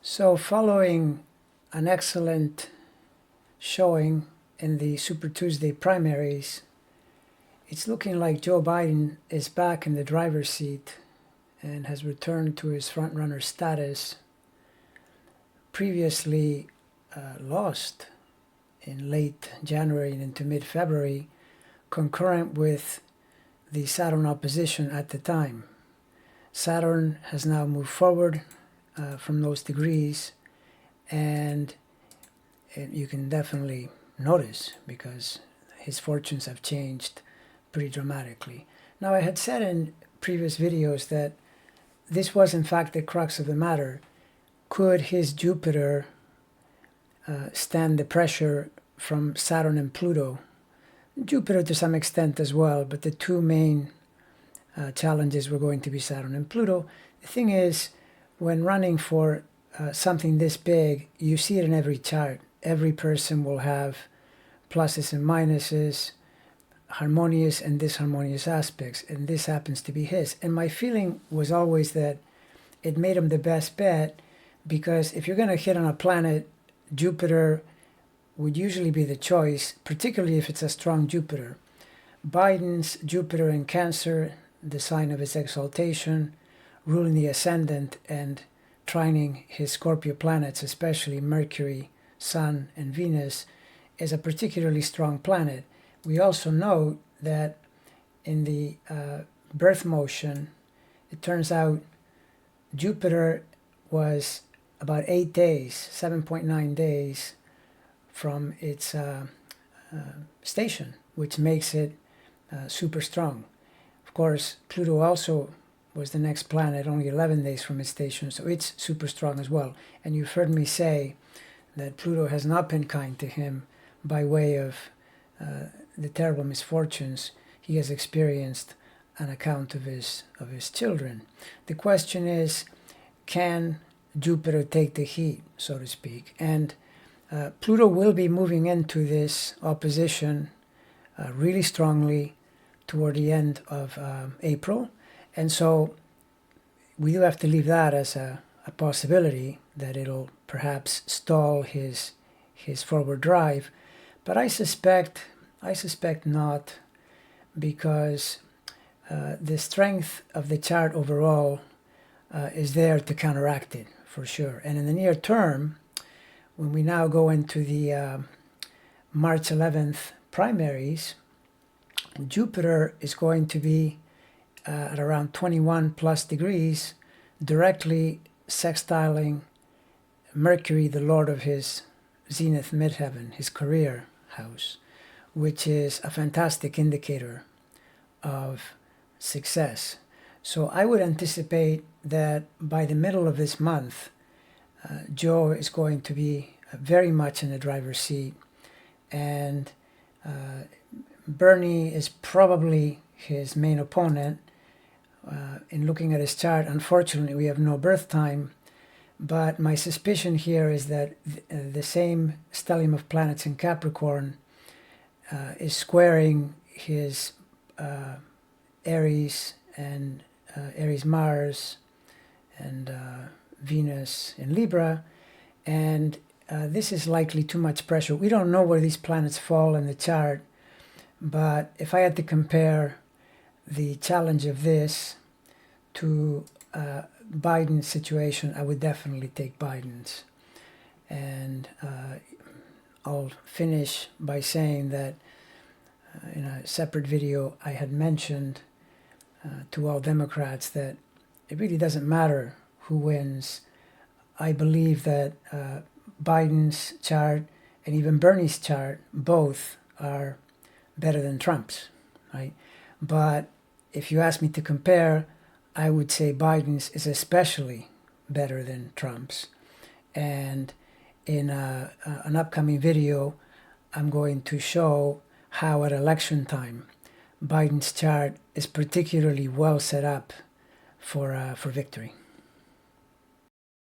So following an excellent showing in the Super Tuesday primaries, it's looking like Joe Biden is back in the driver's seat and has returned to his frontrunner status, previously lost in late January and into mid-February, concurrent with the Saturn opposition at the time. Saturn has now moved forward from those degrees, and you can definitely notice because his fortunes have changed pretty dramatically. Now, I had said in previous videos that this was in fact the crux of the matter. Could his Jupiter stand the pressure from Saturn and Pluto? Jupiter to some extent as well, but the two main challenges were going to be Saturn and Pluto. The thing is, when running for something this big, you see it in every chart. Every person will have pluses and minuses, harmonious and disharmonious aspects, and this happens to be his. And my feeling was always that it made him the best bet, because if you're going to hit on a planet, Jupiter would usually be the choice, particularly if it's a strong Jupiter. Biden's Jupiter in Cancer, the sign of his exaltation, ruling the ascendant and trining his Scorpio planets, especially Mercury, Sun, and Venus, is a particularly strong planet. We also know that in the birth motion, it turns out Jupiter was about 8 days, 7.9 days from its station, which makes it super strong. Of course, Pluto also was the next planet, only 11 days from its station, so it's super strong as well. And you've heard me say that Pluto has not been kind to him by way of the terrible misfortunes he has experienced on account of his children. The question is, can Jupiter take the heat, so to speak? And Pluto will be moving into this opposition really strongly toward the end of April. And so we do have to leave that as a possibility, that it'll perhaps stall his forward drive. But I suspect not, because the strength of the chart overall is there to counteract it, for sure. And in the near term, when we now go into the March 11th primaries, Jupiter is going to be at around 21 plus degrees, directly sextiling Mercury, the lord of his zenith midheaven, his career house, which is a fantastic indicator of success. So I would anticipate that by the middle of this month, Joe is going to be very much in the driver's seat, and Bernie is probably his main opponent. In looking at his chart, unfortunately, we have no birth time, but my suspicion here is that the same stellium of planets in Capricorn is squaring his Aries and Aries Mars and Venus in Libra, and this is likely too much pressure. We don't know where these planets fall in the chart, but if I had to compare the challenge of this to Biden's situation, I would definitely take Biden's. And I'll finish by saying that in a separate video I had mentioned to all Democrats that it really doesn't matter who wins. I believe that Biden's chart and even Bernie's chart both are better than Trump's, right? But if you ask me to compare, I would say Biden's is especially better than Trump's. And in an upcoming video, I'm going to show how at election time, Biden's chart is particularly well set up for victory.